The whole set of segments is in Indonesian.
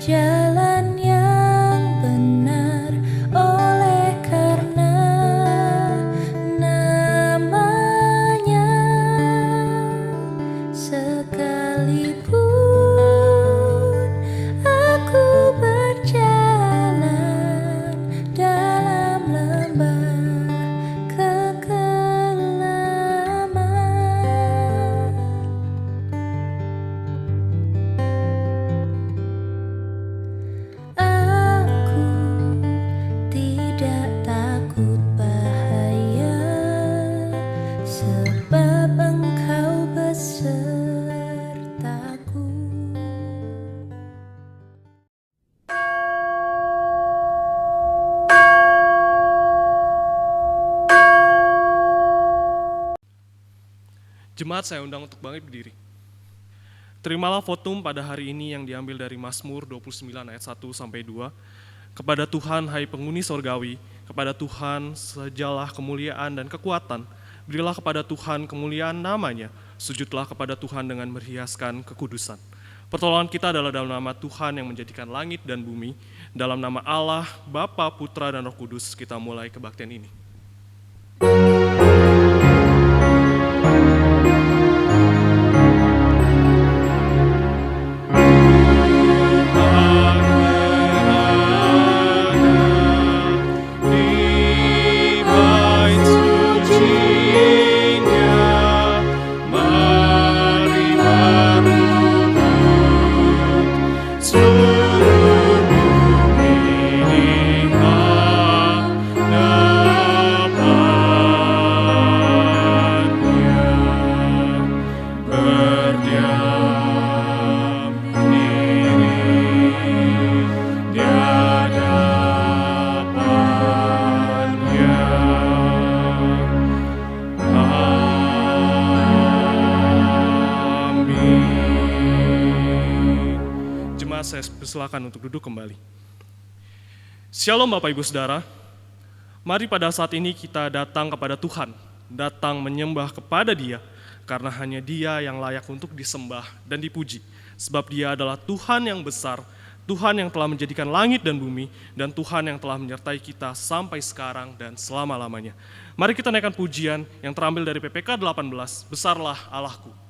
jalan yang benar oleh karena namanya. Sekalipun aku berjalan dalam lembah kekelaman, aku tidak takut bahaya, sebab Engkau besertaku. Jemaat, saya undang untuk bangkit berdiri. Terimalah votum pada hari ini yang diambil dari Mazmur 29 ayat 1 sampai 2. Kepada Tuhan, hai penghuni sorgawi, kepada Tuhan sejalah kemuliaan dan kekuatan. Berilah kepada Tuhan kemuliaan namanya, sujudlah kepada Tuhan dengan berhiaskan kekudusan. Pertolongan kita adalah dalam nama Tuhan yang menjadikan langit dan bumi. Dalam nama Allah, Bapa, Putra, dan Roh Kudus, kita mulai kebaktian ini. Saya persilakan untuk duduk kembali. Shalom Bapak Ibu Saudara. Mari pada saat ini kita datang kepada Tuhan, datang menyembah kepada Dia, karena hanya Dia yang layak untuk disembah dan dipuji. Sebab Dia adalah Tuhan yang besar, Tuhan yang telah menjadikan langit dan bumi, dan Tuhan yang telah menyertai kita sampai sekarang dan selama-lamanya. Mari kita naikkan pujian yang terambil dari PPK 18, Besarlah Allahku.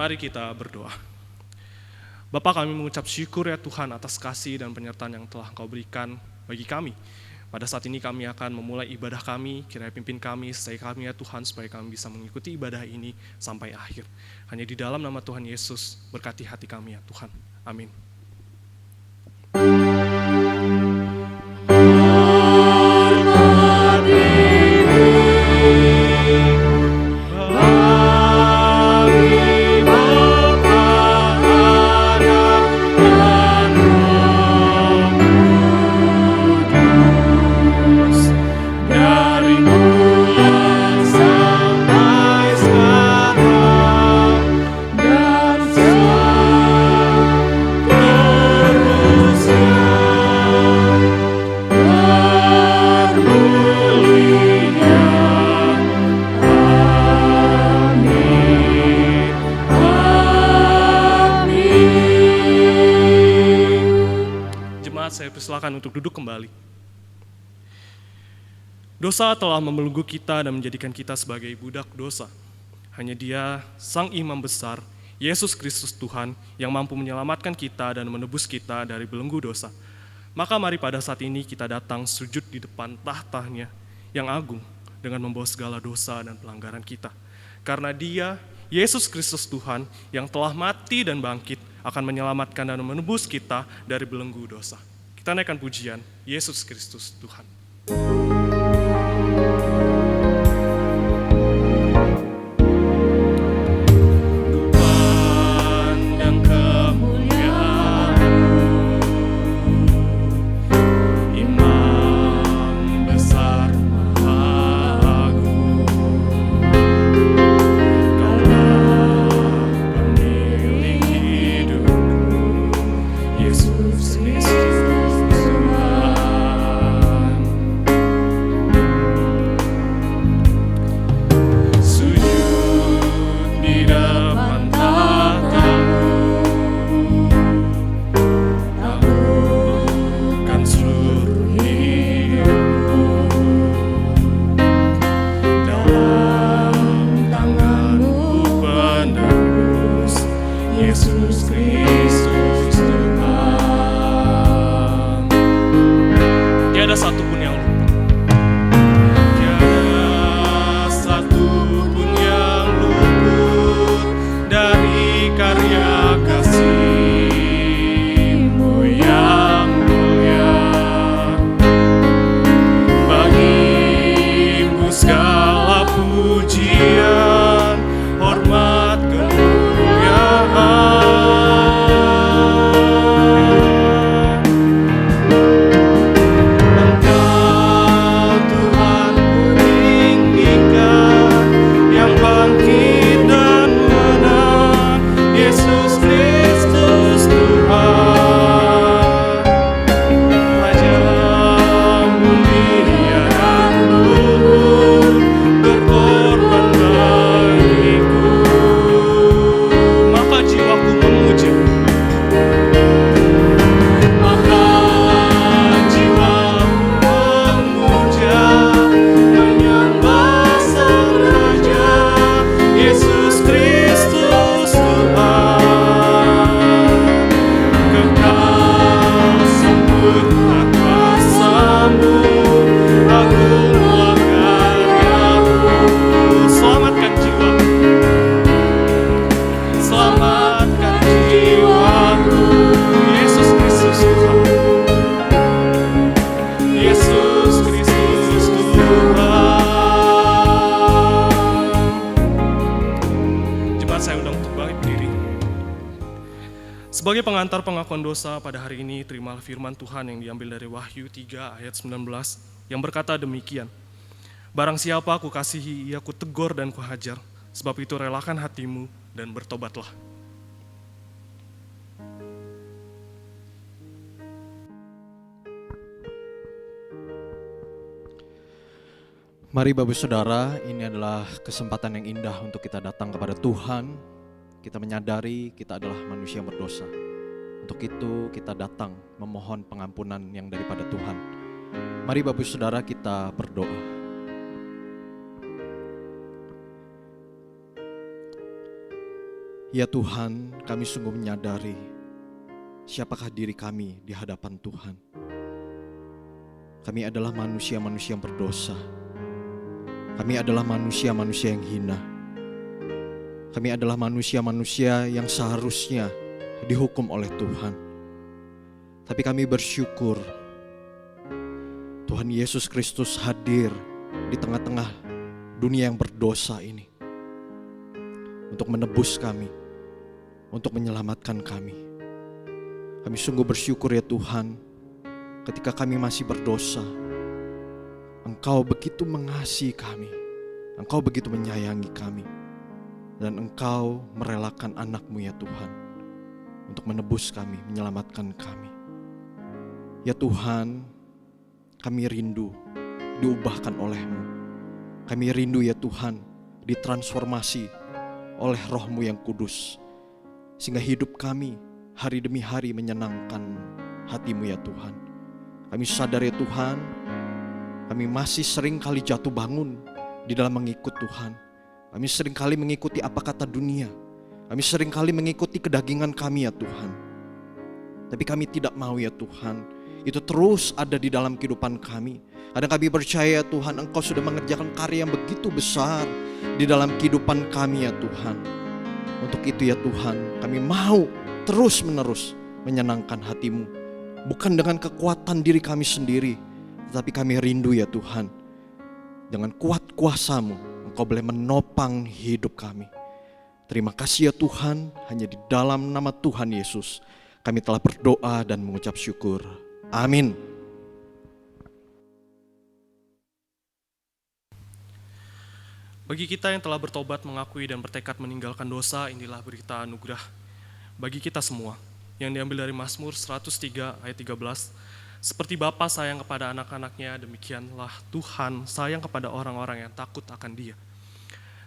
Mari kita berdoa. Bapa, kami mengucap syukur ya Tuhan atas kasih dan penyertaan yang telah Engkau berikan bagi kami. Pada saat ini kami akan memulai ibadah kami, kiranya pimpin kami, sertai kami ya Tuhan, supaya kami bisa mengikuti ibadah ini sampai akhir. Hanya di dalam nama Tuhan Yesus, berkati hati kami ya Tuhan. Amin. silakan untuk duduk kembali. Dosa telah membelenggu kita dan menjadikan kita sebagai budak dosa. Hanya Dia, Sang Imam Besar, Yesus Kristus Tuhan, yang mampu menyelamatkan kita dan menebus kita dari belenggu dosa. Maka mari pada saat ini kita datang sujud di depan tahtanya yang agung dengan membawa segala dosa dan pelanggaran kita. Karena Dia, Yesus Kristus Tuhan, yang telah mati dan bangkit, akan menyelamatkan dan menebus kita dari belenggu dosa. Kita naikkan pujian, Yesus Kristus Tuhan. Sebagai pengantar pengakuan dosa pada hari ini, terimalah firman Tuhan yang diambil dari Wahyu 3 ayat 19 yang berkata demikian. Barang siapa aku kasihi, ia ku tegur dan ku hajar, sebab itu relakan hatimu dan bertobatlah. Mari Bapak Saudara, ini adalah kesempatan yang indah untuk kita datang kepada Tuhan. Kita menyadari kita adalah manusia yang berdosa. Untuk itu kita datang memohon pengampunan yang daripada Tuhan. Mari Bapak Saudara kita berdoa. Ya Tuhan, kami sungguh menyadari siapakah diri kami di hadapan Tuhan. Kami adalah manusia-manusia yang berdosa. Kami adalah manusia-manusia yang hina. Kami adalah manusia-manusia yang seharusnya dihukum oleh Tuhan. Tapi kami bersyukur Tuhan Yesus Kristus hadir di tengah-tengah dunia yang berdosa ini untuk menebus kami, untuk menyelamatkan kami. Kami sungguh bersyukur ya Tuhan, ketika kami masih berdosa, Engkau begitu mengasihi kami, Engkau begitu menyayangi kami, dan Engkau merelakan anak-Mu ya Tuhan, untuk menebus kami, menyelamatkan kami. Ya Tuhan, kami rindu diubahkan oleh-Mu. Kami rindu ya Tuhan, ditransformasi oleh Roh-Mu yang kudus, sehingga hidup kami hari demi hari menyenangkan hati-Mu ya Tuhan. Kami sadar ya Tuhan, kami masih sering kali jatuh bangun di dalam mengikut Tuhan. Kami sering kali mengikuti apa kata dunia. Kami sering kali mengikuti kedagingan kami ya Tuhan. Tapi kami tidak mau ya Tuhan, itu terus ada di dalam kehidupan kami. Kadang kami percaya Tuhan, Engkau sudah mengerjakan karya yang begitu besar di dalam kehidupan kami ya Tuhan. Untuk itu ya Tuhan, kami mau terus menerus menyenangkan hati-Mu. Bukan dengan kekuatan diri kami sendiri, tetapi kami rindu ya Tuhan, dengan kuat kuasa-Mu, Engkau boleh menopang hidup kami. Terima kasih ya Tuhan, hanya di dalam nama Tuhan Yesus kami telah berdoa dan mengucap syukur. Amin. Bagi kita yang telah bertobat, mengakui dan bertekad meninggalkan dosa, inilah berita anugerah bagi kita semua yang diambil dari Mazmur 103 ayat 13. Seperti Bapa sayang kepada anak-anaknya, demikianlah Tuhan sayang kepada orang-orang yang takut akan Dia.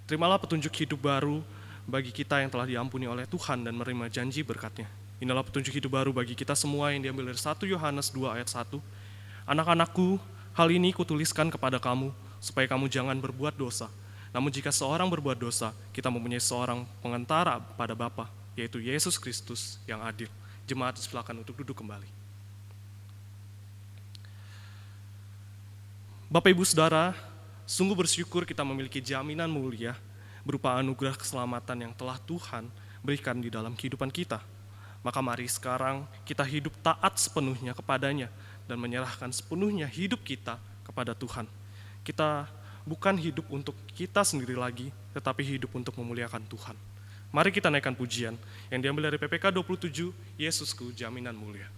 Terimalah petunjuk hidup baru bagi kita yang telah diampuni oleh Tuhan dan menerima janji berkat-Nya. Inilah petunjuk hidup baru bagi kita semua yang diambil dari 1 Yohanes 2 ayat 1. Anak-anakku, hal ini kutuliskan kepada kamu, supaya kamu jangan berbuat dosa. Namun jika seorang berbuat dosa, kita mempunyai seorang pengantara pada Bapa, yaitu Yesus Kristus yang adil. Jemaat silakan untuk duduk kembali. Bapak Ibu Saudara, sungguh bersyukur kita memiliki jaminan mulia berupa anugerah keselamatan yang telah Tuhan berikan di dalam kehidupan kita. Maka mari sekarang kita hidup taat sepenuhnya kepadanya dan menyerahkan sepenuhnya hidup kita kepada Tuhan. Kita bukan hidup untuk kita sendiri lagi, tetapi hidup untuk memuliakan Tuhan. Mari kita naikkan pujian yang diambil dari PPK 27, Yesusku Jaminan Mulia.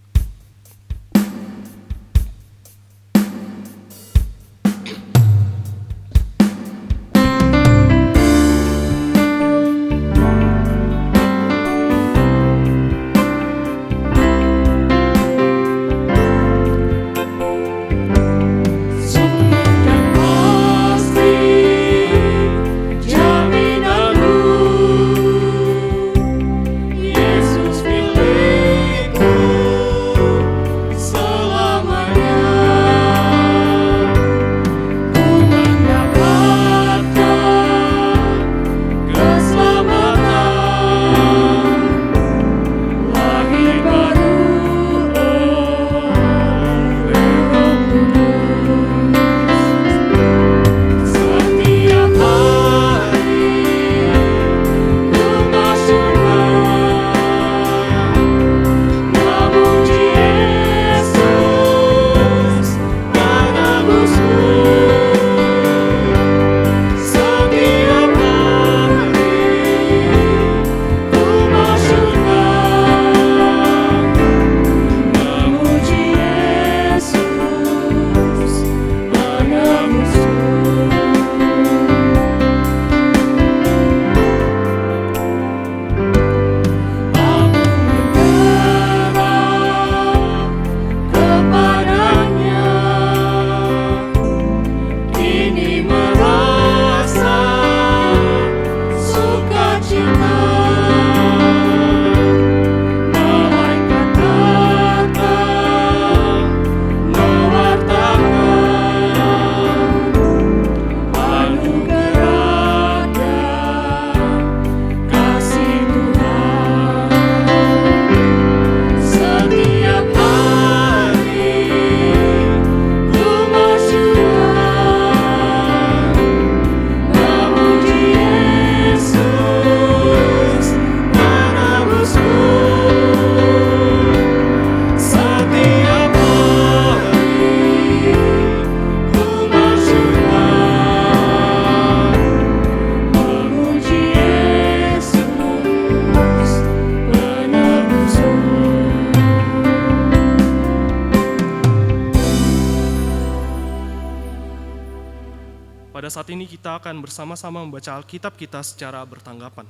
Pada saat ini kita akan bersama-sama membaca Alkitab kita secara bertanggapan.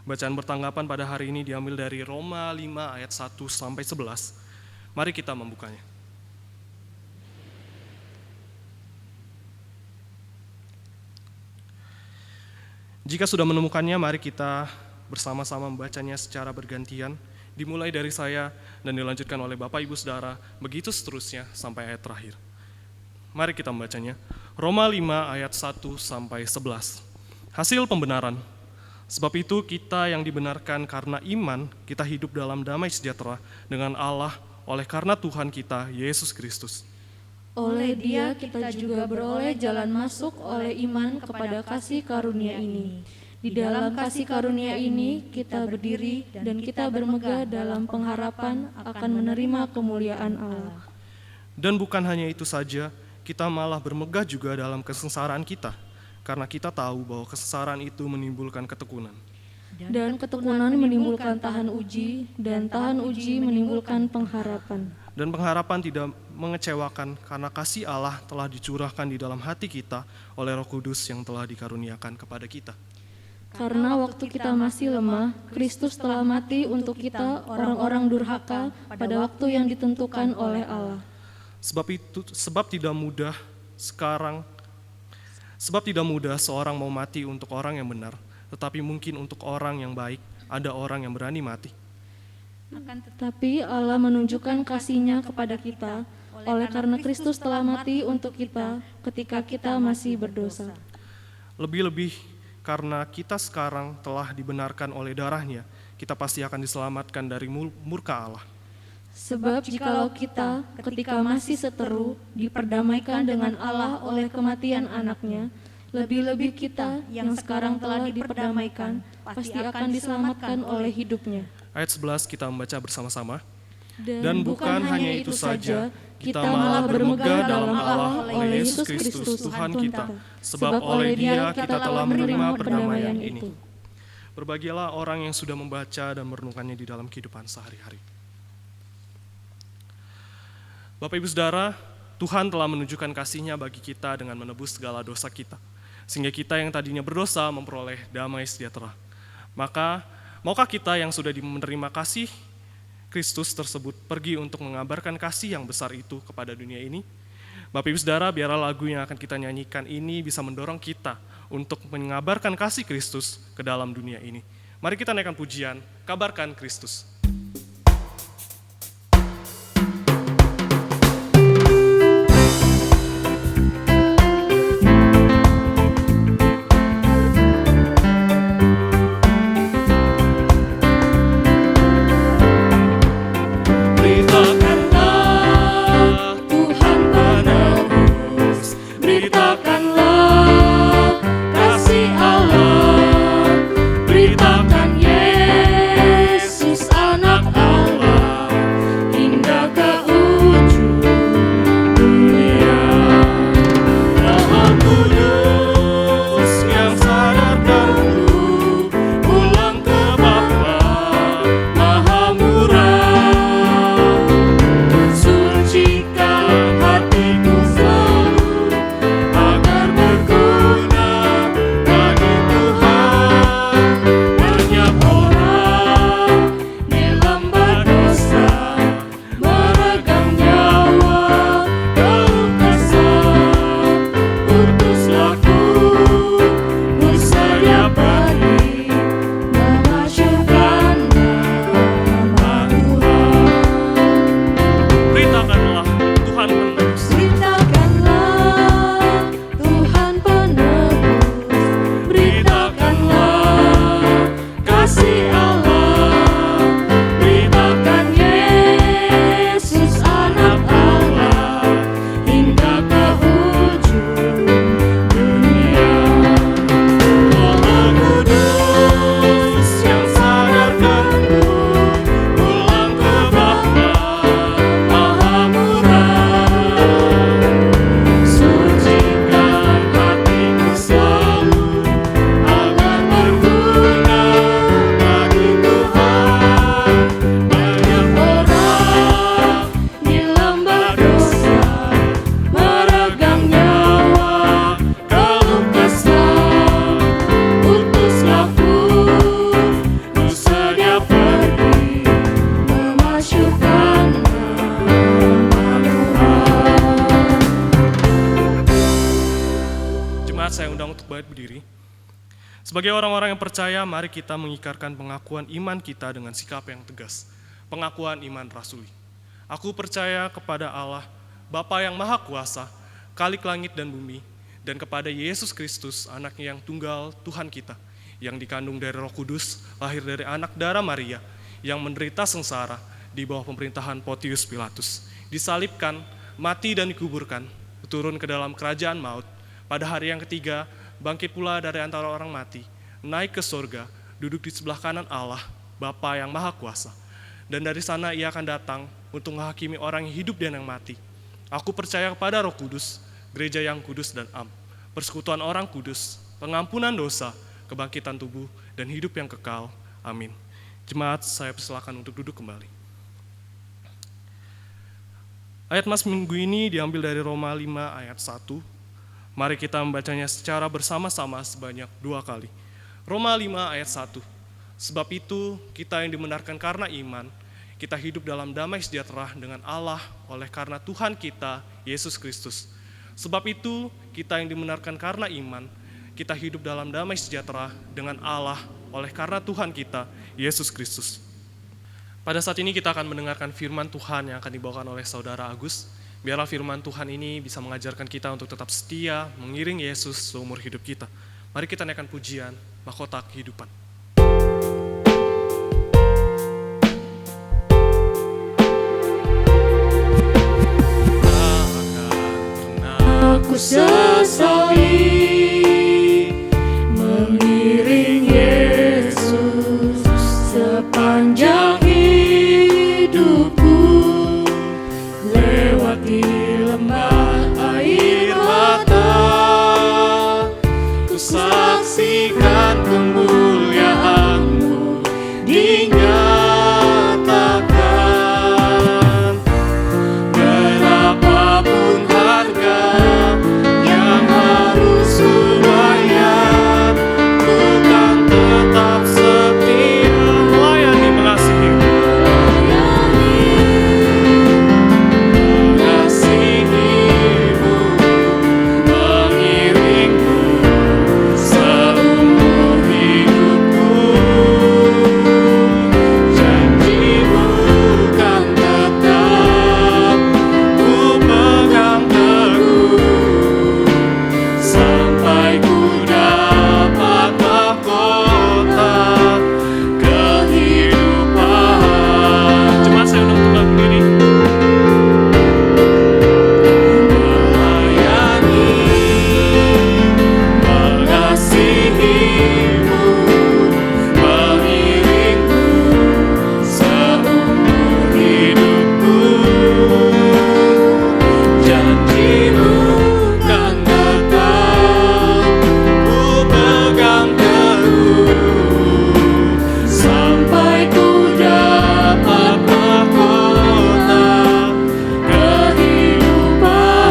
Bacaan bertanggapan pada hari ini diambil dari Roma 5 ayat 1 sampai 11. Mari kita membukanya. Jika sudah menemukannya, mari kita bersama-sama membacanya secara bergantian. Dimulai dari saya dan dilanjutkan oleh Bapak Ibu Saudara, begitu seterusnya sampai ayat terakhir. Mari kita membacanya. Roma 5 ayat 1 sampai 11. Hasil pembenaran. Sebab itu kita yang dibenarkan karena iman, kita hidup dalam damai sejahtera dengan Allah oleh karena Tuhan kita, Yesus Kristus. Oleh Dia kita juga beroleh jalan masuk oleh iman kepada kasih karunia ini. Di dalam kasih karunia ini kita berdiri dan kita bermegah dalam pengharapan akan menerima kemuliaan Allah. Dan bukan hanya itu saja, kita malah bermegah juga dalam kesengsaraan kita, karena kita tahu bahwa kesengsaraan itu menimbulkan ketekunan. Dan ketekunan menimbulkan tahan uji, dan tahan uji menimbulkan pengharapan. Dan pengharapan tidak mengecewakan karena kasih Allah telah dicurahkan di dalam hati kita oleh Roh Kudus yang telah dikaruniakan kepada kita. Karena waktu kita masih lemah, Kristus telah mati untuk kita orang-orang durhaka pada waktu yang ditentukan oleh Allah. Sebab tidak mudah seorang mau mati untuk orang yang benar, tetapi mungkin untuk orang yang baik ada orang yang berani mati. Tetapi Allah menunjukkan kasih-Nya kepada kita, oleh karena Kristus telah mati untuk kita ketika kita masih berdosa. Lebih-lebih karena kita sekarang telah dibenarkan oleh darah-Nya, kita pasti akan diselamatkan dari murka Allah. Sebab jikalau kita ketika masih seteru diperdamaikan dengan Allah oleh kematian anaknya, lebih-lebih kita yang sekarang telah diperdamaikan pasti akan diselamatkan oleh hidupnya. Ayat 11 kita membaca bersama-sama. Dan bukan hanya itu saja, kita malah bermegah dalam Allah oleh Yesus Kristus Tuhan kita, sebab oleh Dia kita telah menerima perdamaian itu. Berbahagialah orang yang sudah membaca dan merenungkannya di dalam kehidupan sehari-hari. Bapak Ibu Saudara, Tuhan telah menunjukkan kasih-Nya bagi kita dengan menebus segala dosa kita, sehingga kita yang tadinya berdosa memperoleh damai sejahtera. Maka, maukah kita yang sudah menerima kasih Kristus tersebut pergi untuk mengabarkan kasih yang besar itu kepada dunia ini? Bapak Ibu Saudara, biarlah lagu yang akan kita nyanyikan ini bisa mendorong kita untuk mengabarkan kasih Kristus ke dalam dunia ini. Mari kita naikkan pujian, kabarkan Kristus. Sebagai orang-orang yang percaya, mari kita mengikarkan pengakuan iman kita dengan sikap yang tegas. pengakuan iman rasuli. Aku percaya kepada Allah, Bapa yang Maha Kuasa, Khalik langit dan bumi, dan kepada Yesus Kristus, anaknya yang tunggal Tuhan kita, yang dikandung dari Roh Kudus, lahir dari anak darah Maria, yang menderita sengsara di bawah pemerintahan Pontius Pilatus, disalibkan, mati dan dikuburkan, turun ke dalam kerajaan maut, pada hari yang ketiga, bangkit pula dari antara orang mati, naik ke surga, duduk di sebelah kanan Allah, Bapa yang Maha Kuasa. Dan dari sana ia akan datang untuk menghakimi orang yang hidup dan yang mati. Aku percaya kepada Roh Kudus, gereja yang kudus dan am, persekutuan orang kudus, pengampunan dosa, kebangkitan tubuh, dan hidup yang kekal. Amin. Jemaat, saya persilakan untuk duduk kembali. Ayat Mas minggu ini diambil dari Roma 5 ayat 1. Mari kita membacanya secara bersama-sama sebanyak 2 kali. Roma 5 ayat 1. Sebab itu kita yang dibenarkan karena iman, kita hidup dalam damai sejahtera dengan Allah oleh karena Tuhan kita, Yesus Kristus. Sebab itu kita yang dibenarkan karena iman, kita hidup dalam damai sejahtera dengan Allah oleh karena Tuhan kita, Yesus Kristus. Pada saat ini kita akan mendengarkan firman Tuhan yang akan dibawakan oleh Saudara Agus. Biarlah firman Tuhan ini bisa mengajarkan kita untuk tetap setia, mengiring Yesus seumur hidup kita. Mari kita naikkan pujian, mahkota kehidupan. Aku sesali mengiring Yesus sepanjang hidupku, lewati lembah air mata, ku saksikan kemuliaan-Mu dinyatakan. Berapapun harga yang harus ku bayar, ku kan tetap setia melayani, mengasihi-Mu, mengiring-Mu seumur hidupku. Janji-Mu kan tetap ku pegang teguh, sampai ku dapat mahkota kehidupan. Cuma saya undang untuk berdiri. Melayani, mengasihi-Mu, mengiring-Mu seumur hidupku. Janji-Mu kan tetap ku pegang teguh, sampai ku dapat mahkota kehidupan.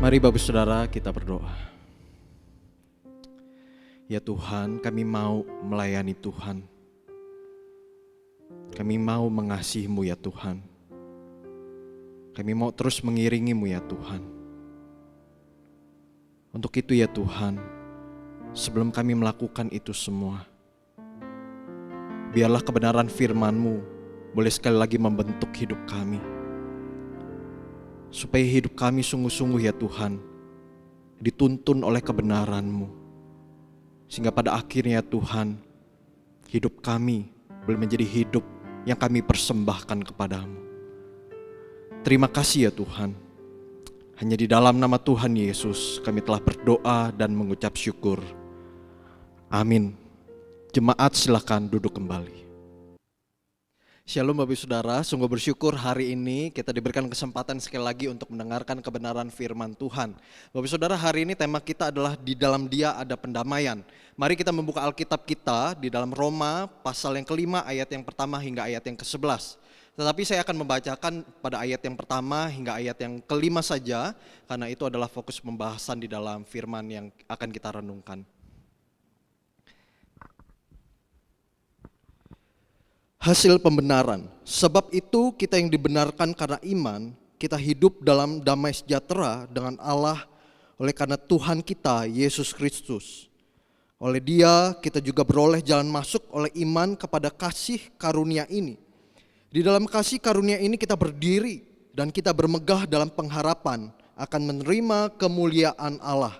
Mari Bapak Saudara kita berdoa. Ya Tuhan, kami mau melayani Tuhan. Kami mau mengasihi-Mu ya Tuhan. Kami mau terus mengiringi-Mu ya Tuhan. Untuk itu ya Tuhan, sebelum kami melakukan itu semua, biarlah kebenaran firman-Mu boleh sekali lagi membentuk hidup kami. Supaya hidup kami sungguh-sungguh ya Tuhan, dituntun oleh kebenaran-Mu. Sehingga pada akhirnya Tuhan, hidup kami boleh menjadi hidup yang kami persembahkan kepadamu. Terima kasih ya Tuhan. Hanya di dalam nama Tuhan Yesus kami telah berdoa dan mengucap syukur. Amin. Jemaat silakan duduk kembali. Shalom Bapak Saudara, sungguh bersyukur hari ini kita diberikan kesempatan sekali lagi untuk mendengarkan kebenaran firman Tuhan. Bapak Saudara, hari ini tema kita adalah di dalam Dia ada pendamaian. Mari kita membuka Alkitab kita di dalam Roma pasal yang kelima ayat yang pertama hingga ayat yang ke-11. Tetapi saya akan membacakan pada ayat yang pertama hingga ayat yang kelima saja, karena itu adalah fokus pembahasan di dalam firman yang akan kita renungkan. Hasil pembenaran. Sebab itu kita yang dibenarkan karena iman, kita hidup dalam damai sejahtera dengan Allah oleh karena Tuhan kita, Yesus Kristus. Oleh Dia kita juga beroleh jalan masuk oleh iman kepada kasih karunia ini. Di dalam kasih karunia ini kita berdiri dan kita bermegah dalam pengharapan akan menerima kemuliaan Allah.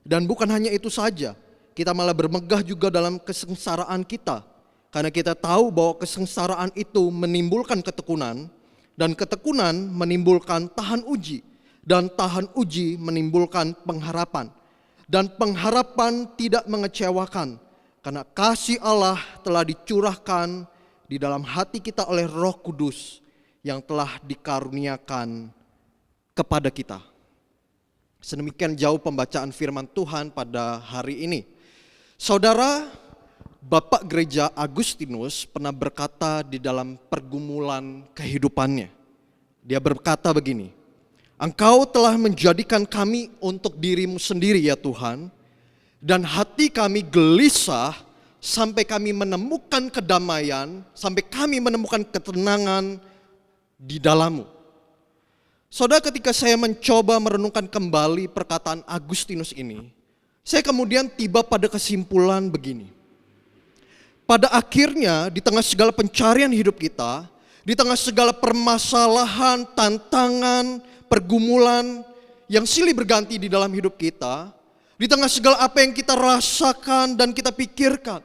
Dan bukan hanya itu saja, kita malah bermegah juga dalam kesengsaraan kita. Karena kita tahu bahwa kesengsaraan itu menimbulkan ketekunan, dan ketekunan menimbulkan tahan uji, dan tahan uji menimbulkan pengharapan. Dan pengharapan tidak mengecewakan, karena kasih Allah telah dicurahkan di dalam hati kita oleh Roh Kudus yang telah dikaruniakan kepada kita. Sedemikian jauh pembacaan firman Tuhan pada hari ini. Saudara, Bapak Gereja Agustinus pernah berkata di dalam pergumulan kehidupannya. Dia berkata begini, Engkau telah menjadikan kami untuk dirimu sendiri ya Tuhan, dan hati kami gelisah sampai kami menemukan kedamaian, sampai kami menemukan ketenangan di dalam-Mu. Saudara, ketika saya mencoba merenungkan kembali perkataan Agustinus ini, saya kemudian tiba pada kesimpulan begini. Pada akhirnya di tengah segala pencarian hidup kita, di tengah segala permasalahan, tantangan, pergumulan yang silih berganti di dalam hidup kita, di tengah segala apa yang kita rasakan dan kita pikirkan,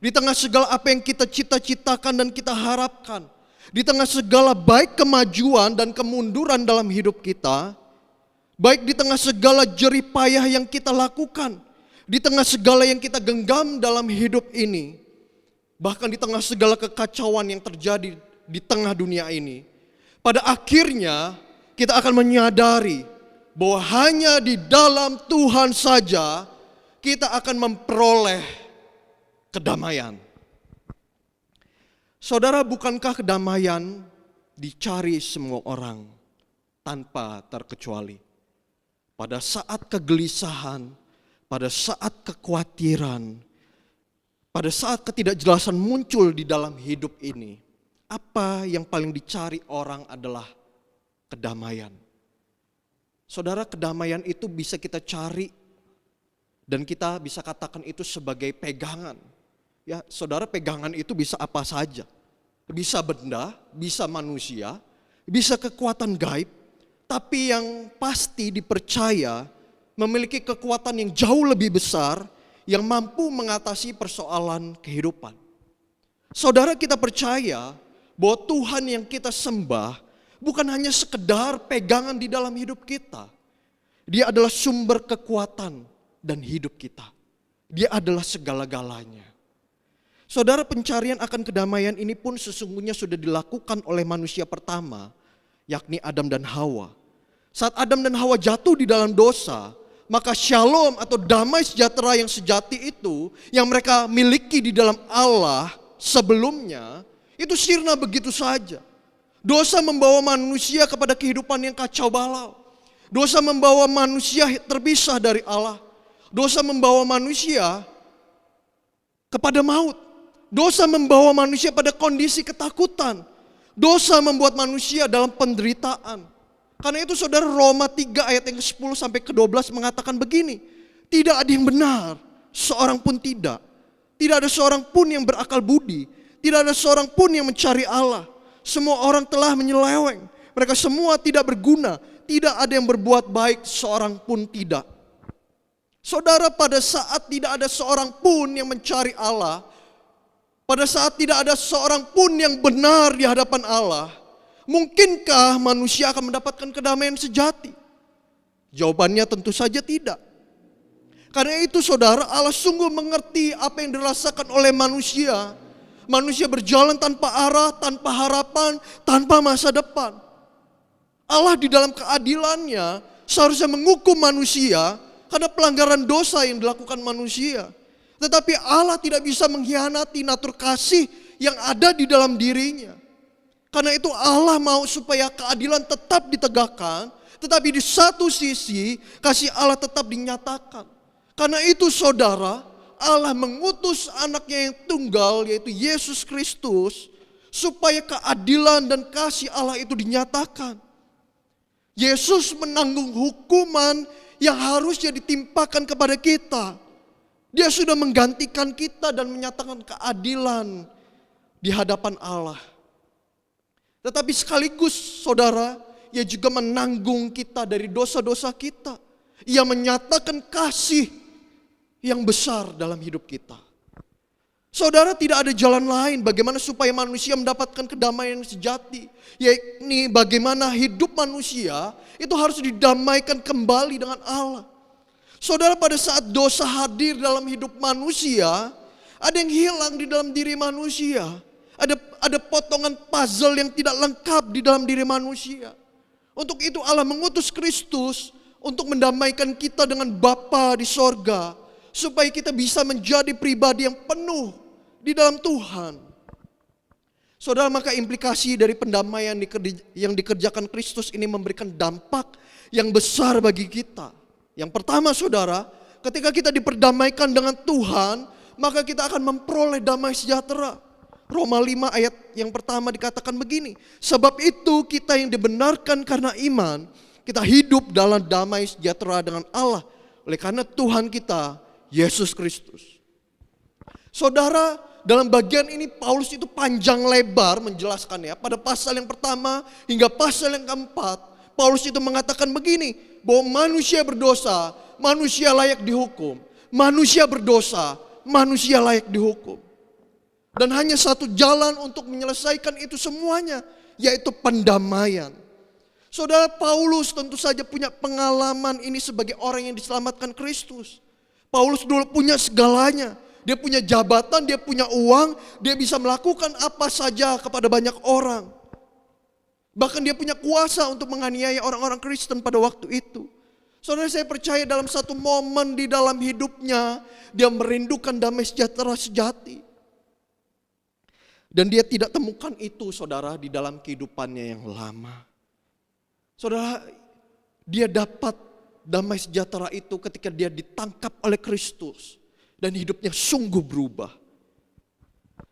di tengah segala apa yang kita cita-citakan dan kita harapkan, di tengah segala baik kemajuan dan kemunduran dalam hidup kita, baik di tengah segala jerih payah yang kita lakukan, di tengah segala yang kita genggam dalam hidup ini, bahkan di tengah segala kekacauan yang terjadi di tengah dunia ini, pada akhirnya kita akan menyadari bahwa hanya di dalam Tuhan saja kita akan memperoleh kedamaian. Saudara, bukankah kedamaian dicari semua orang tanpa terkecuali? Pada saat kegelisahan, pada saat kekhawatiran, pada saat ketidakjelasan muncul di dalam hidup ini, apa yang paling dicari orang adalah kedamaian. Saudara, kedamaian itu bisa kita cari dan kita bisa katakan itu sebagai pegangan. Ya, saudara, pegangan itu bisa apa saja. Bisa benda, bisa manusia, bisa kekuatan gaib, tapi yang pasti dipercaya memiliki kekuatan yang jauh lebih besar yang mampu mengatasi persoalan kehidupan. Saudara, kita percaya bahwa Tuhan yang kita sembah bukan hanya sekedar pegangan di dalam hidup kita. Dia adalah sumber kekuatan dan hidup kita. Dia adalah segala-galanya. Saudara, pencarian akan kedamaian ini pun sesungguhnya sudah dilakukan oleh manusia pertama, yakni Adam dan Hawa. Saat Adam dan Hawa jatuh di dalam dosa, maka shalom atau damai sejahtera yang sejati itu yang mereka miliki di dalam Allah sebelumnya, itu sirna begitu saja. Dosa membawa manusia kepada kehidupan yang kacau balau. Dosa membawa manusia terpisah dari Allah. Dosa membawa manusia kepada maut. Dosa membawa manusia pada kondisi ketakutan. Dosa membuat manusia dalam penderitaan. Karena itu saudara, Roma 3 ayat yang ke-10 sampai ke-12 mengatakan begini. Tidak ada yang benar, seorang pun tidak. Tidak ada seorang pun yang berakal budi. Tidak ada seorang pun yang mencari Allah. Semua orang telah menyeleweng. Mereka semua tidak berguna. Tidak ada yang berbuat baik, seorang pun tidak. Saudara, pada saat tidak ada seorang pun yang mencari Allah, pada saat tidak ada seorang pun yang benar di hadapan Allah, mungkinkah manusia akan mendapatkan kedamaian sejati? Jawabannya tentu saja tidak. Karena itu saudara, Allah sungguh mengerti apa yang dirasakan oleh manusia. Manusia berjalan tanpa arah, tanpa harapan, tanpa masa depan. Allah di dalam keadilannya seharusnya menghukum manusia karena pelanggaran dosa yang dilakukan manusia. Tetapi Allah tidak bisa mengkhianati natur kasih yang ada di dalam dirinya. Karena itu Allah mau supaya keadilan tetap ditegakkan, tetapi di satu sisi kasih Allah tetap dinyatakan. Karena itu saudara, Allah mengutus anaknya yang tunggal yaitu Yesus Kristus supaya keadilan dan kasih Allah itu dinyatakan. Yesus menanggung hukuman yang harusnya ditimpakan kepada kita. Dia sudah menggantikan kita dan menyatakan keadilan di hadapan Allah. Tetapi sekaligus saudara, ia juga menanggung kita dari dosa-dosa kita. Ia menyatakan kasih yang besar dalam hidup kita. Saudara, tidak ada jalan lain bagaimana supaya manusia mendapatkan kedamaian sejati. Yakni bagaimana hidup manusia itu harus didamaikan kembali dengan Allah. Saudara, pada saat dosa hadir dalam hidup manusia, ada yang hilang di dalam diri manusia. Ada potongan puzzle yang tidak lengkap di dalam diri manusia. Untuk itu Allah mengutus Kristus untuk mendamaikan kita dengan Bapa di sorga. Supaya kita bisa menjadi pribadi yang penuh di dalam Tuhan. Saudara, maka implikasi dari pendamaian yang dikerjakan Kristus ini memberikan dampak yang besar bagi kita. Yang pertama saudara, ketika kita diperdamaikan dengan Tuhan, maka kita akan memperoleh damai sejahtera. Roma 5 ayat yang pertama dikatakan begini, sebab itu kita yang dibenarkan karena iman, kita hidup dalam damai sejahtera dengan Allah. Oleh karena Tuhan kita, Yesus Kristus. Saudara, dalam bagian ini Paulus itu panjang lebar menjelaskannya. Pada pasal yang pertama hingga pasal yang keempat, Paulus itu mengatakan begini, bahwa manusia berdosa, manusia layak dihukum. Manusia berdosa, manusia layak dihukum. Dan hanya satu jalan untuk menyelesaikan itu semuanya, yaitu pendamaian. Saudara, Paulus tentu saja punya pengalaman ini sebagai orang yang diselamatkan Kristus. Paulus dulu punya segalanya. Dia punya jabatan, dia punya uang, dia bisa melakukan apa saja kepada banyak orang. Bahkan dia punya kuasa untuk menganiaya orang-orang Kristen pada waktu itu. Saudara, saya percaya dalam satu momen di dalam hidupnya, dia merindukan damai sejahtera sejati. Dan dia tidak temukan itu saudara di dalam kehidupannya yang lama. Saudara, dia dapat damai sejahtera itu ketika dia ditangkap oleh Kristus. Dan hidupnya sungguh berubah.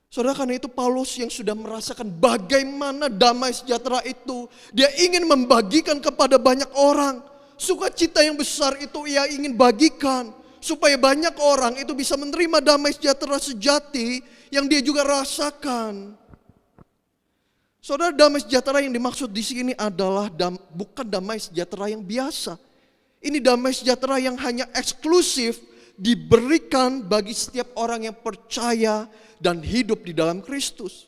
Saudara, karena itu Paulus yang sudah merasakan bagaimana damai sejahtera itu, dia ingin membagikan kepada banyak orang. Sukacita yang besar itu ia ingin bagikan, supaya banyak orang itu bisa menerima damai sejahtera sejati yang dia juga rasakan. Saudara, damai sejahtera yang dimaksud di sini adalah bukan damai sejahtera yang biasa. Ini damai sejahtera yang hanya eksklusif diberikan bagi setiap orang yang percaya dan hidup di dalam Kristus.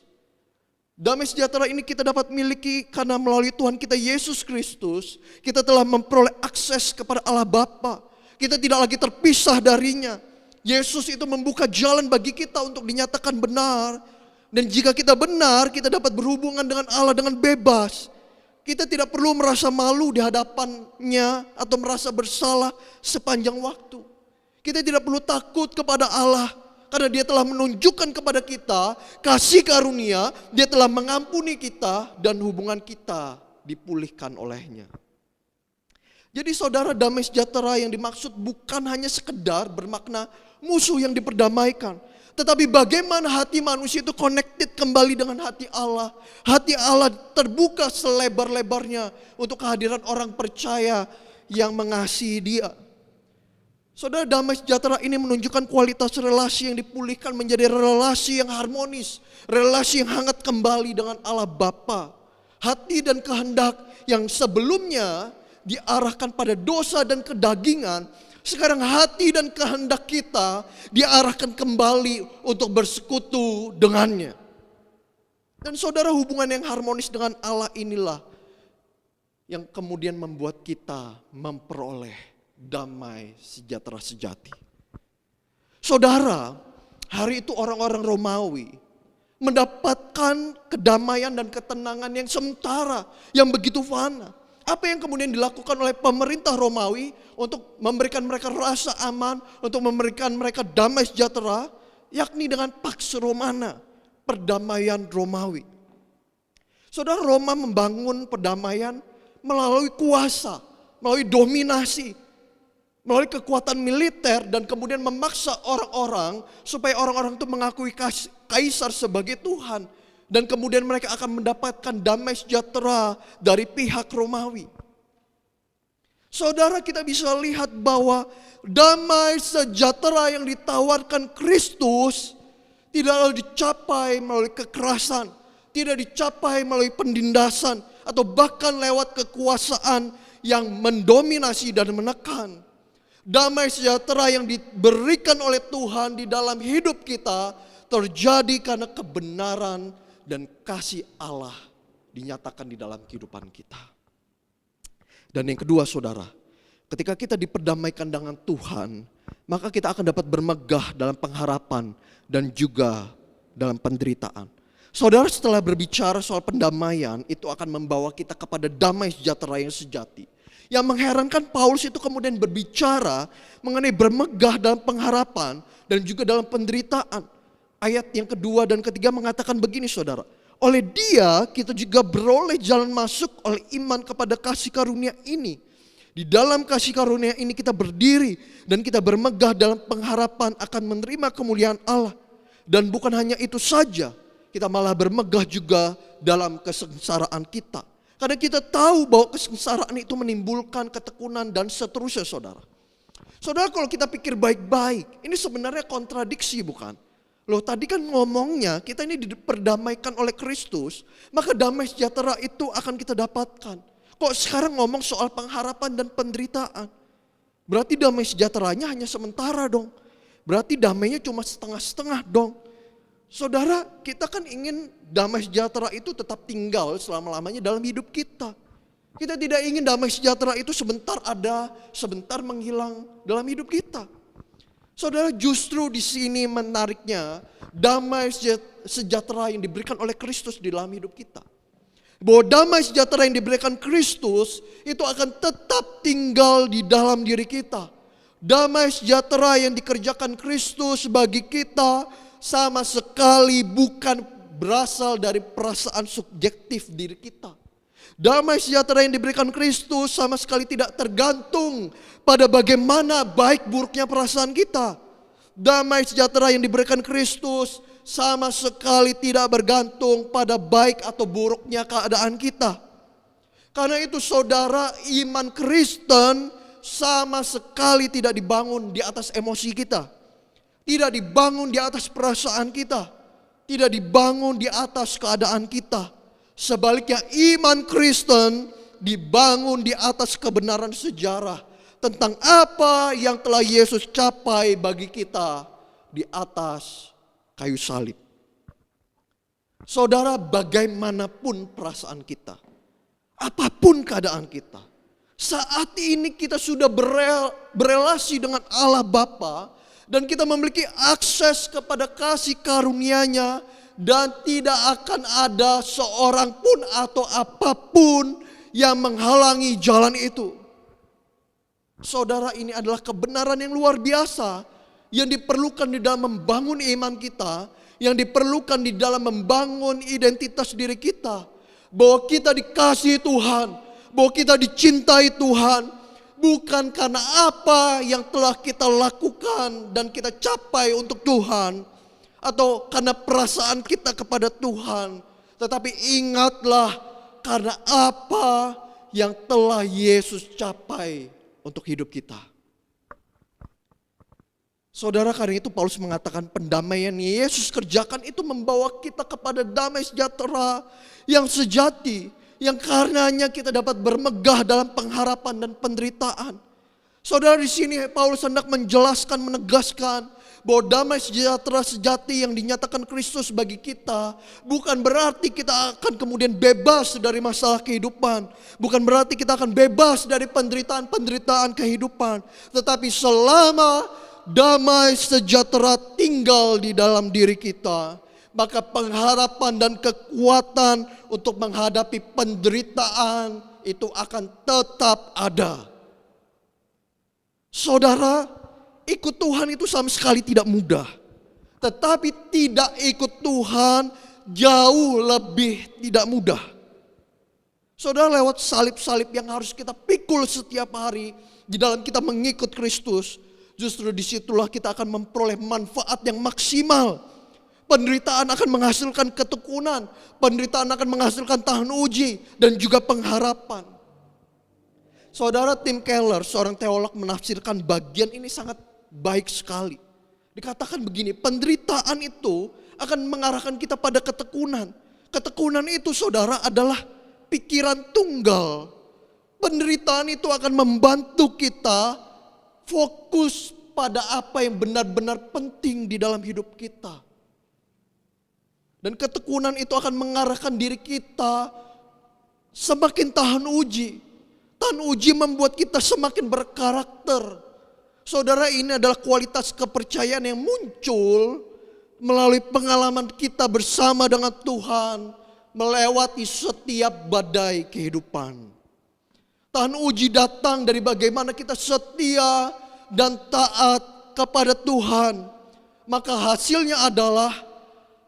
Damai sejahtera ini kita dapat miliki karena melalui Tuhan kita Yesus Kristus, kita telah memperoleh akses kepada Allah Bapa. Kita tidak lagi terpisah darinya. Yesus itu membuka jalan bagi kita untuk dinyatakan benar. Dan jika kita benar, kita dapat berhubungan dengan Allah dengan bebas. Kita tidak perlu merasa malu di hadapannya atau merasa bersalah sepanjang waktu. Kita tidak perlu takut kepada Allah. Karena dia telah menunjukkan kepada kita kasih karunia, dia telah mengampuni kita dan hubungan kita dipulihkan olehnya. Jadi saudara, damai sejahtera yang dimaksud bukan hanya sekedar bermakna musuh yang diperdamaikan. Tetapi bagaimana hati manusia itu connected kembali dengan hati Allah. Hati Allah terbuka selebar-lebarnya untuk kehadiran orang percaya yang mengasihi dia. Saudara, damai sejahtera ini menunjukkan kualitas relasi yang dipulihkan menjadi relasi yang harmonis. Relasi yang hangat kembali dengan Allah Bapa. Hati dan kehendak yang sebelumnya diarahkan pada dosa dan kedagingan, sekarang hati dan kehendak kita diarahkan kembali untuk bersekutu dengannya. Dan saudara, hubungan yang harmonis dengan Allah inilah yang kemudian membuat kita memperoleh damai sejahtera sejati. Saudara, hari itu orang-orang Romawi mendapatkan kedamaian dan ketenangan yang sementara, yang begitu fana. Apa yang kemudian dilakukan oleh pemerintah Romawi untuk memberikan mereka rasa aman, untuk memberikan mereka damai sejahtera, yakni dengan Pax Romana, perdamaian Romawi. Saudara, Roma membangun perdamaian melalui kuasa, melalui dominasi, melalui kekuatan militer, dan kemudian memaksa orang-orang supaya orang-orang itu mengakui kaisar sebagai Tuhan. Dan kemudian mereka akan mendapatkan damai sejahtera dari pihak Romawi. Saudara, kita bisa lihat bahwa damai sejahtera yang ditawarkan Kristus tidaklah dicapai melalui kekerasan, tidak dicapai melalui penindasan, atau bahkan lewat kekuasaan yang mendominasi dan menekan. Damai sejahtera yang diberikan oleh Tuhan di dalam hidup kita terjadi karena kebenaran dan kasih Allah dinyatakan di dalam kehidupan kita. Dan yang kedua, saudara, ketika kita diperdamaikan dengan Tuhan, maka kita akan dapat bermegah dalam pengharapan dan juga dalam penderitaan. Saudara, setelah berbicara soal pendamaian, itu akan membawa kita kepada damai sejahtera yang sejati. Yang mengherankan, Paulus itu kemudian berbicara mengenai bermegah dalam pengharapan dan juga dalam penderitaan. Ayat yang kedua dan ketiga mengatakan begini, saudara. Oleh Dia kita juga beroleh jalan masuk oleh iman kepada kasih karunia ini. Di dalam kasih karunia ini kita berdiri dan kita bermegah dalam pengharapan akan menerima kemuliaan Allah. Dan bukan hanya itu saja, kita malah bermegah juga dalam kesengsaraan kita. Karena kita tahu bahwa kesengsaraan itu menimbulkan ketekunan dan seterusnya, saudara. Saudara, kalau kita pikir baik-baik, ini sebenarnya kontradiksi, bukan? Loh, tadi kan ngomongnya kita ini diperdamaikan oleh Kristus, maka damai sejahtera itu akan kita dapatkan. Kok sekarang ngomong soal pengharapan dan penderitaan? Berarti damai sejahteranya hanya sementara dong. Berarti damainya cuma setengah-setengah dong. Saudara, kita kan ingin damai sejahtera itu tetap tinggal selama-lamanya dalam hidup kita. Kita tidak ingin damai sejahtera itu sebentar ada, sebentar menghilang dalam hidup kita. Saudara, justru di sini menariknya damai sejahtera yang diberikan oleh Kristus di dalam hidup kita. Bahwa damai sejahtera yang diberikan Kristus itu akan tetap tinggal di dalam diri kita. Damai sejahtera yang dikerjakan Kristus bagi kita sama sekali bukan berasal dari perasaan subjektif diri kita. Damai sejahtera yang diberikan Kristus sama sekali tidak tergantung pada bagaimana baik buruknya perasaan kita. Damai sejahtera yang diberikan Kristus sama sekali tidak bergantung pada baik atau buruknya keadaan kita. Karena itu, saudara, iman Kristen sama sekali tidak dibangun di atas emosi kita. Tidak dibangun di atas perasaan kita. Tidak dibangun di atas keadaan kita. Sebaliknya, iman Kristen dibangun di atas kebenaran sejarah tentang apa yang telah Yesus capai bagi kita di atas kayu salib. Saudara, bagaimanapun perasaan kita, apapun keadaan kita, saat ini kita sudah berelasi dengan Allah Bapa dan kita memiliki akses kepada kasih karunia-Nya. Dan tidak akan ada seorang pun atau apapun yang menghalangi jalan itu. Saudara, ini adalah kebenaran yang luar biasa yang diperlukan di dalam membangun iman kita, yang diperlukan di dalam membangun identitas diri kita. Bahwa kita dikasihi Tuhan, bahwa kita dicintai Tuhan, bukan karena apa yang telah kita lakukan dan kita capai untuk Tuhan, atau karena perasaan kita kepada Tuhan. Tetapi ingatlah karena apa yang telah Yesus capai untuk hidup kita. Saudara, karena itu Paulus mengatakan pendamaian yang Yesus kerjakan itu membawa kita kepada damai sejahtera yang sejati. Yang karenanya kita dapat bermegah dalam pengharapan dan penderitaan. Saudara, di sini Paulus hendak menjelaskan, menegaskan bahwa damai sejahtera sejati yang dinyatakan Kristus bagi kita bukan berarti kita akan kemudian bebas dari masalah kehidupan. Bukan berarti kita akan bebas dari penderitaan-penderitaan kehidupan. Tetapi selama damai sejahtera tinggal di dalam diri kita, maka pengharapan dan kekuatan untuk menghadapi penderitaan itu akan tetap ada. Saudara, ikut Tuhan itu sama sekali tidak mudah. Tetapi tidak ikut Tuhan jauh lebih tidak mudah. Saudara, lewat salib-salib yang harus kita pikul setiap hari di dalam kita mengikut Kristus, justru disitulah kita akan memperoleh manfaat yang maksimal. Penderitaan akan menghasilkan ketekunan, penderitaan akan menghasilkan tahan uji dan juga pengharapan. Saudara, Tim Keller, seorang teolog, menafsirkan bagian ini sangat baik sekali. Dikatakan begini, penderitaan itu akan mengarahkan kita pada ketekunan. Ketekunan itu, saudara, adalah pikiran tunggal. Penderitaan itu akan membantu kita fokus pada apa yang benar-benar penting di dalam hidup kita. Dan ketekunan itu akan mengarahkan diri kita semakin tahan uji. Tahan uji membuat kita semakin berkarakter. Saudara, ini adalah kualitas kepercayaan yang muncul melalui pengalaman kita bersama dengan Tuhan melewati setiap badai kehidupan. Tahan uji datang dari bagaimana kita setia dan taat kepada Tuhan. Maka hasilnya adalah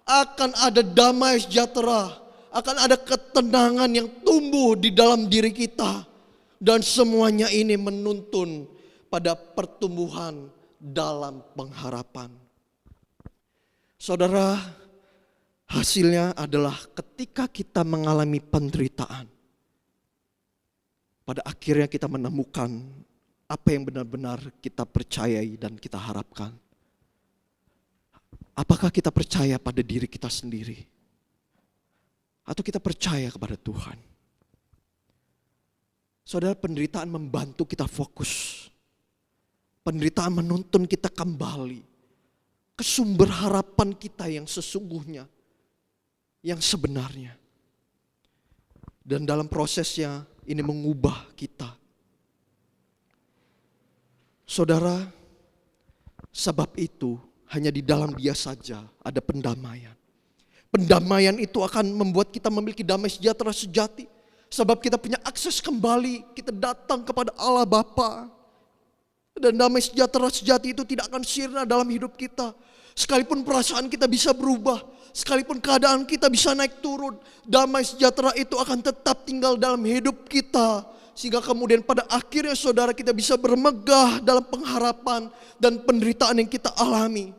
akan ada damai sejahtera, akan ada ketenangan yang tumbuh di dalam diri kita. Dan semuanya ini menuntun pada pertumbuhan dalam pengharapan. Saudara, hasilnya adalah ketika kita mengalami penderitaan, pada akhirnya kita menemukan apa yang benar-benar kita percayai dan kita harapkan. Apakah kita percaya pada diri kita sendiri? Atau kita percaya kepada Tuhan? Saudara, penderitaan membantu kita fokus. Penderitaan menuntun kita kembali ke sumber harapan kita yang sesungguhnya, yang sebenarnya. Dan dalam prosesnya ini mengubah kita. Saudara, sebab itu hanya di dalam Dia saja ada pendamaian. Pendamaian itu akan membuat kita memiliki damai sejahtera sejati. Sebab kita punya akses kembali, kita datang kepada Allah Bapa. Dan damai sejahtera sejati itu tidak akan sirna dalam hidup kita. Sekalipun perasaan kita bisa berubah, sekalipun keadaan kita bisa naik turun, damai sejahtera itu akan tetap tinggal dalam hidup kita. Sehingga kemudian pada akhirnya saudara kita bisa bermegah dalam pengharapan dan penderitaan yang kita alami.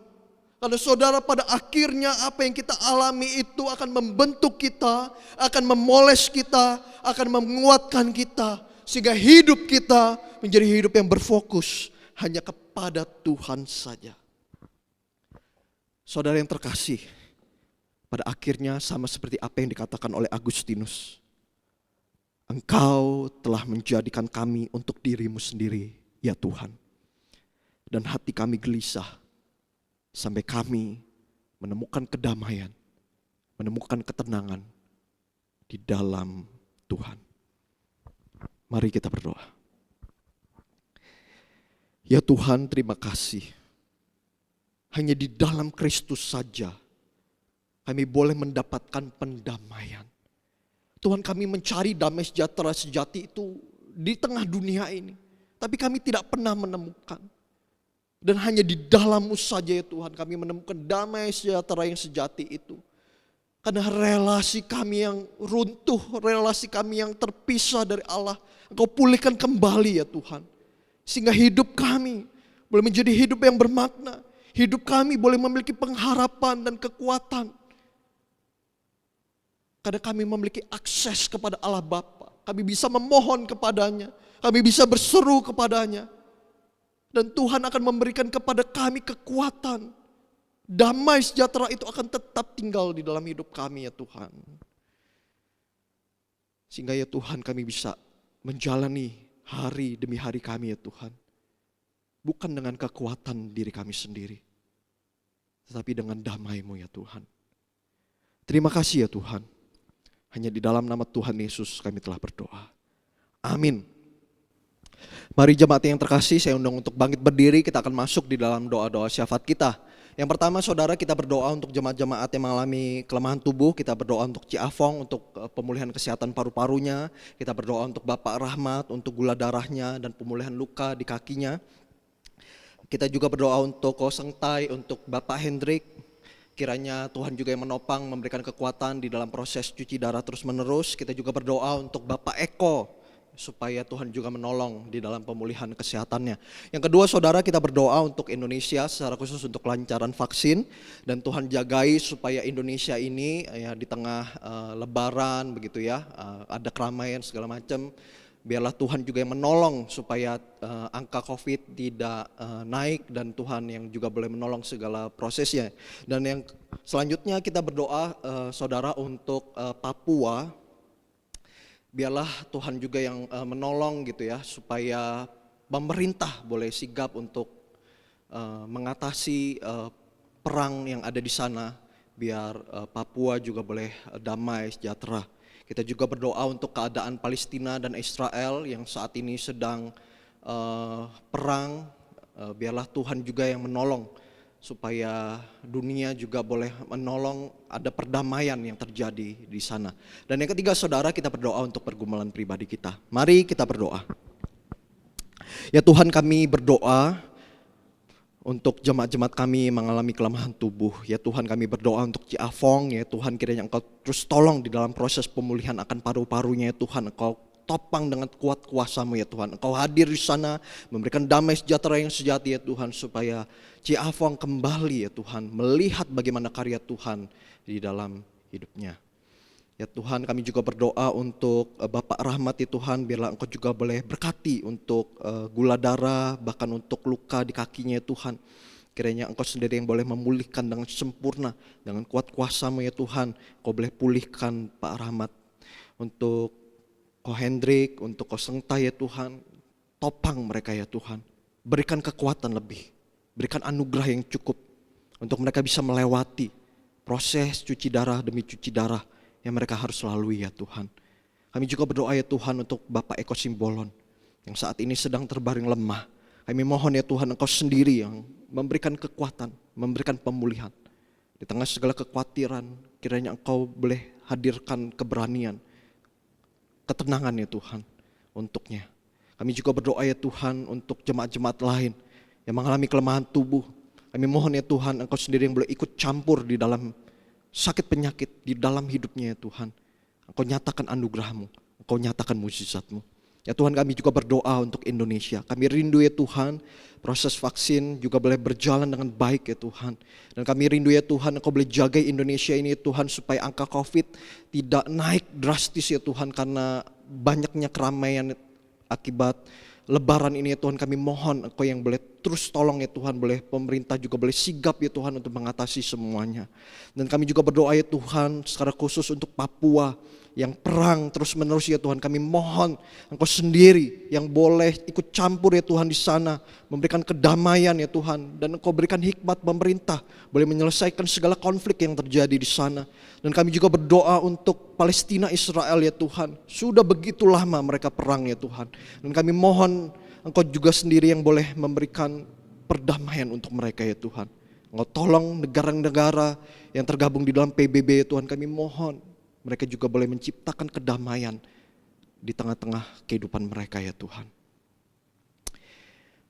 Karena saudara, pada akhirnya apa yang kita alami itu akan membentuk kita, akan memoles kita, akan menguatkan kita. Sehingga hidup kita menjadi hidup yang berfokus hanya kepada Tuhan saja. Saudara yang terkasih, pada akhirnya sama seperti apa yang dikatakan oleh Agustinus. Engkau telah menjadikan kami untuk dirimu sendiri, ya Tuhan. Dan hati kami gelisah sampai kami menemukan kedamaian, menemukan ketenangan di dalam Tuhan. Mari kita berdoa. Ya Tuhan, terima kasih. Hanya di dalam Kristus saja kami boleh mendapatkan pendamaian. Tuhan, kami mencari damai sejahtera sejati itu di tengah dunia ini. Tapi kami tidak pernah menemukan. Dan hanya di dalam-Mu saja ya Tuhan kami menemukan damai sejahtera yang sejati itu. Karena relasi kami yang runtuh, relasi kami yang terpisah dari Allah, Engkau pulihkan kembali ya Tuhan. Sehingga hidup kami boleh menjadi hidup yang bermakna. Hidup kami boleh memiliki pengharapan dan kekuatan. Karena kami memiliki akses kepada Allah Bapa. Kami bisa memohon kepadanya. Kami bisa berseru kepadanya. Dan Tuhan akan memberikan kepada kami kekuatan. Damai sejahtera itu akan tetap tinggal di dalam hidup kami ya Tuhan. Sehingga ya Tuhan kami bisa menjalani hari demi hari kami ya Tuhan. Bukan dengan kekuatan diri kami sendiri. Tetapi dengan damai-Mu ya Tuhan. Terima kasih ya Tuhan. Hanya di dalam nama Tuhan Yesus kami telah berdoa. Amin. Mari jemaat yang terkasih, saya undang untuk bangkit berdiri. Kita akan masuk di dalam doa-doa syafaat kita. Yang pertama saudara, kita berdoa untuk jemaat-jemaat yang mengalami kelemahan tubuh. Kita berdoa untuk Ci Afong, untuk pemulihan kesehatan paru-parunya. Kita berdoa untuk Bapak Rahmat, untuk gula darahnya dan pemulihan luka di kakinya. Kita juga berdoa untuk Ko Seng Tai, untuk Bapak Hendrik. Kiranya Tuhan juga yang menopang, memberikan kekuatan di dalam proses cuci darah terus menerus. Kita juga berdoa untuk Bapak Eko, supaya Tuhan juga menolong di dalam pemulihan kesehatannya. Yang kedua saudara, kita berdoa untuk Indonesia secara khusus untuk kelancaran vaksin. Dan Tuhan jagai supaya Indonesia ini ya di tengah lebaran begitu ya, ada keramaian segala macam. biarlah Tuhan juga yang menolong supaya angka COVID tidak naik, dan Tuhan yang juga boleh menolong segala prosesnya. Dan yang selanjutnya kita berdoa saudara untuk Papua, biarlah Tuhan juga yang menolong gitu ya, supaya pemerintah boleh sigap untuk mengatasi perang yang ada di sana, biar Papua juga boleh damai sejahtera. Kita juga berdoa untuk keadaan Palestina dan Israel yang saat ini sedang perang. Biarlah Tuhan juga yang menolong supaya dunia juga boleh menolong ada perdamaian yang terjadi di sana. Dan yang ketiga saudara, kita berdoa untuk pergumulan pribadi kita. Mari kita berdoa. Ya Tuhan, kami berdoa untuk jemaat-jemaat kami mengalami kelemahan tubuh. Ya Tuhan, kami berdoa untuk Ciavong. Ya Tuhan, kiranya Engkau terus tolong di dalam proses pemulihan akan paru-parunya. Ya Tuhan, Engkau topang dengan kuat kuasa-Mu ya Tuhan. Engkau hadir di sana, memberikan damai sejahtera yang sejati ya Tuhan, supaya Ciavong kembali ya Tuhan, melihat bagaimana karya Tuhan di dalam hidupnya. Ya Tuhan, kami juga berdoa untuk Bapak Rahmat ya Tuhan, biarlah Engkau juga boleh berkati untuk gula darah, bahkan untuk luka di kakinya ya Tuhan. Kiranya Engkau sendiri yang boleh memulihkan dengan sempurna, dengan kuat kuasa-Mu ya Tuhan. Engkau boleh pulihkan Pak Rahmat. Untuk Ko Hendrik, untuk Ko Sengta ya Tuhan, topang mereka ya Tuhan. Berikan kekuatan lebih, berikan anugerah yang cukup untuk mereka bisa melewati proses cuci darah demi cuci darah yang mereka harus lalui ya Tuhan. Kami juga berdoa ya Tuhan untuk Bapak Eko Simbolon yang saat ini sedang terbaring lemah. Kami mohon ya Tuhan, Engkau sendiri yang memberikan kekuatan, memberikan pemulihan. Di tengah segala kekhawatiran, kiranya Engkau boleh hadirkan keberanian, ketenangan ya Tuhan untuknya. Kami juga berdoa ya Tuhan untuk jemaat-jemaat lain yang mengalami kelemahan tubuh. Kami mohon ya Tuhan, Engkau sendiri yang boleh ikut campur di dalam sakit penyakit di dalam hidupnya ya Tuhan. Engkau nyatakan anugerah-Mu, Engkau nyatakan mukjizat-Mu. Ya Tuhan, kami juga berdoa untuk Indonesia. Kami rindu ya Tuhan, proses vaksin juga boleh berjalan dengan baik ya Tuhan. Dan kami rindu ya Tuhan, Engkau boleh jaga Indonesia ini ya Tuhan, supaya angka COVID tidak naik drastis ya Tuhan, karena banyaknya keramaian akibat Lebaran ini ya Tuhan. Kami mohon Engkau yang boleh terus tolong ya Tuhan, boleh pemerintah juga boleh sigap ya Tuhan untuk mengatasi semuanya. Dan kami juga berdoa ya Tuhan secara khusus untuk Papua yang perang terus menerus ya Tuhan. Kami mohon Engkau sendiri yang boleh ikut campur ya Tuhan di sana, memberikan kedamaian ya Tuhan, dan Engkau berikan hikmat pemerintah boleh menyelesaikan segala konflik yang terjadi di sana. Dan kami juga berdoa untuk Palestina Israel ya Tuhan. Sudah begitu lama mereka perang ya Tuhan. Dan kami mohon Engkau juga sendiri yang boleh memberikan perdamaian untuk mereka ya Tuhan. Engkau tolong negara-negara yang tergabung di dalam PBB ya Tuhan. Kami mohon mereka juga boleh menciptakan kedamaian di tengah-tengah kehidupan mereka ya Tuhan.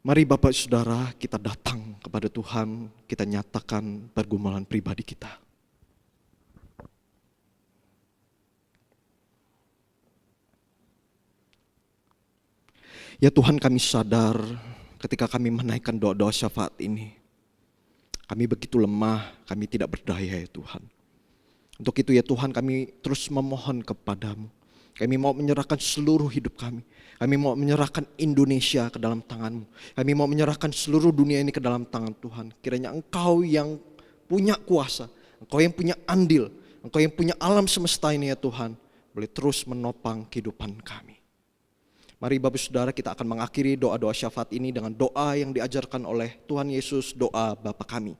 Mari Bapak Saudara, kita datang kepada Tuhan, kita nyatakan pergumulan pribadi kita. Ya Tuhan, kami sadar ketika kami menaikkan doa-doa syafaat ini, kami begitu lemah, kami tidak berdaya ya Tuhan. Untuk itu ya Tuhan, kami terus memohon kepadamu. Kami mau menyerahkan seluruh hidup kami. Kami mau menyerahkan Indonesia ke dalam tangan-Mu. Kami mau menyerahkan seluruh dunia ini ke dalam tangan Tuhan. Kiranya Engkau yang punya kuasa, Engkau yang punya andil, Engkau yang punya alam semesta ini ya Tuhan, boleh terus menopang kehidupan kami. Mari Bapak Saudara, kita akan mengakhiri doa-doa syafaat ini dengan doa yang diajarkan oleh Tuhan Yesus, doa Bapa kami.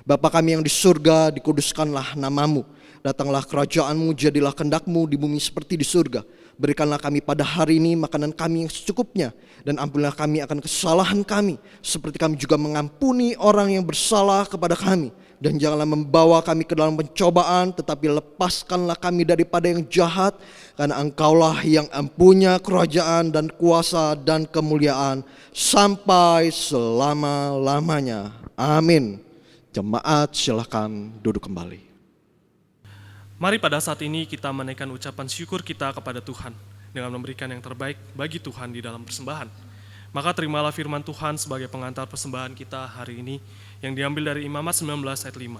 Bapa kami yang di surga, dikuduskanlah nama-Mu. Datanglah kerajaan-Mu, jadilah kehendak-Mu di bumi seperti di surga. Berikanlah kami pada hari ini makanan kami yang secukupnya. Dan ampunilah kami akan kesalahan kami, seperti kami juga mengampuni orang yang bersalah kepada kami. Dan janganlah membawa kami ke dalam pencobaan, tetapi lepaskanlah kami daripada yang jahat. Karena Engkaulah yang empunya kerajaan dan kuasa dan kemuliaan sampai selama-lamanya. Amin. Jemaat silakan duduk kembali. Mari pada saat ini kita menaikkan ucapan syukur kita kepada Tuhan dengan memberikan yang terbaik bagi Tuhan di dalam persembahan. Maka terimalah firman Tuhan sebagai pengantar persembahan kita hari ini yang diambil dari Imamat 19 ayat 5.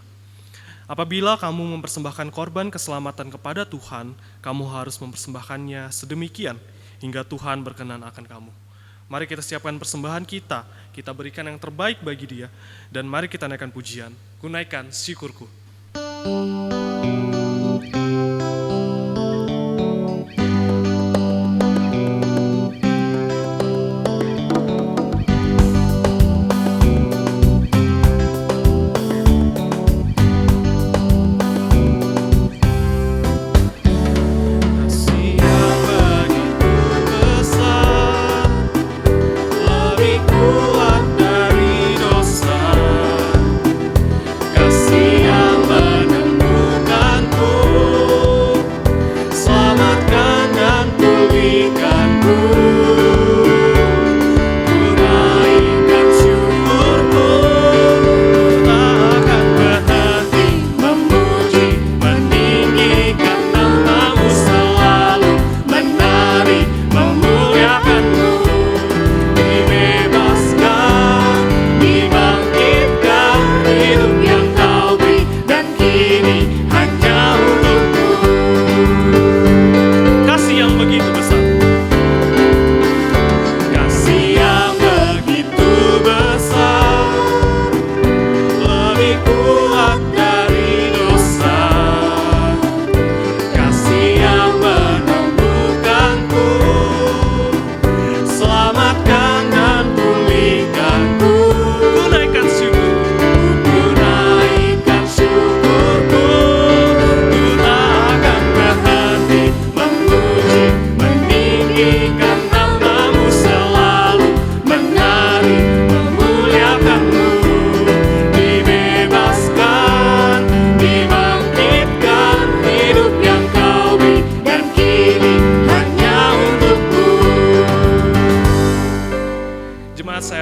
Apabila kamu mempersembahkan korban keselamatan kepada Tuhan, kamu harus mempersembahkannya sedemikian. hingga Tuhan berkenan akan kamu. Mari kita siapkan persembahan kita berikan yang terbaik bagi Dia, dan mari kita naikkan pujian, Kunaikan Syukurku.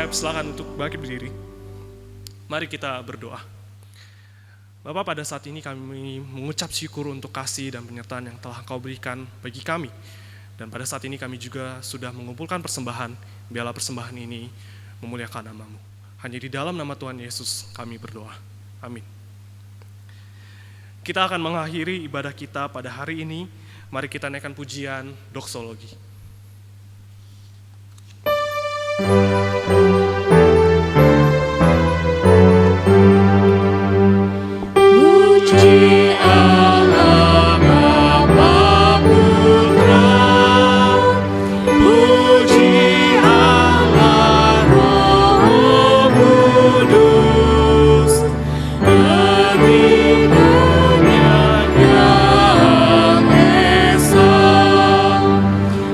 Silakan untuk bangkit berdiri. Mari kita berdoa. Bapak, pada saat ini kami mengucap syukur untuk kasih dan penyertaan yang telah Engkau berikan bagi kami. Dan pada saat ini kami juga sudah mengumpulkan persembahan. Biarlah persembahan ini memuliakan nama-Mu. Hanya di dalam nama Tuhan Yesus kami berdoa. Amin. Kita akan mengakhiri ibadah kita pada hari ini. Mari kita naikkan pujian doksologi. Puji Allah Bapa Putra, puji Allah Roh Kudus, ketiganya yang esa.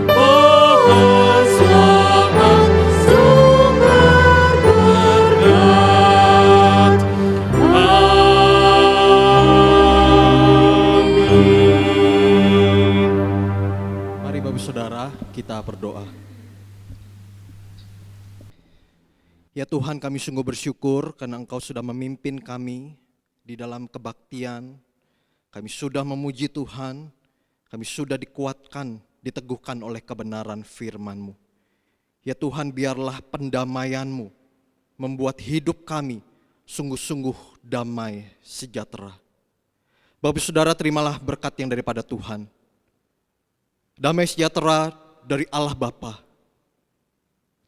Pohon selamat sumber berkat. Mari Bapak Saudara, kita berdoa. Ya Tuhan, kami sungguh bersyukur karena Engkau sudah memimpin kami di dalam kebaktian. Kami sudah memuji Tuhan, kami sudah dikuatkan, diteguhkan oleh kebenaran firman-Mu. Ya Tuhan, biarlah pendamaian-Mu membuat hidup kami sungguh-sungguh damai sejahtera. Bapak Saudara, terimalah berkat yang daripada Tuhan. Damai sejahtera dari Allah Bapa,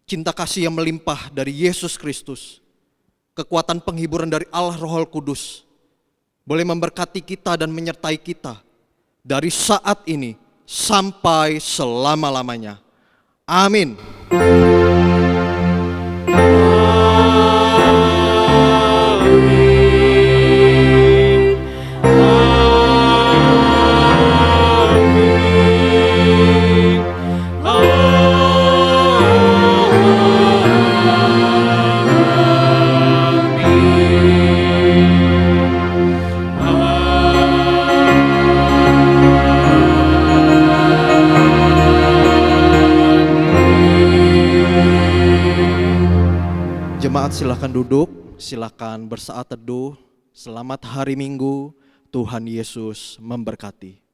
cinta kasih yang melimpah dari Yesus Kristus, kekuatan penghiburan dari Allah Roh Kudus, boleh memberkati kita dan menyertai kita dari saat ini sampai selama-lamanya. Amin. Jemaat silakan duduk, silakan bersaat teduh. Selamat hari Minggu, Tuhan Yesus memberkati.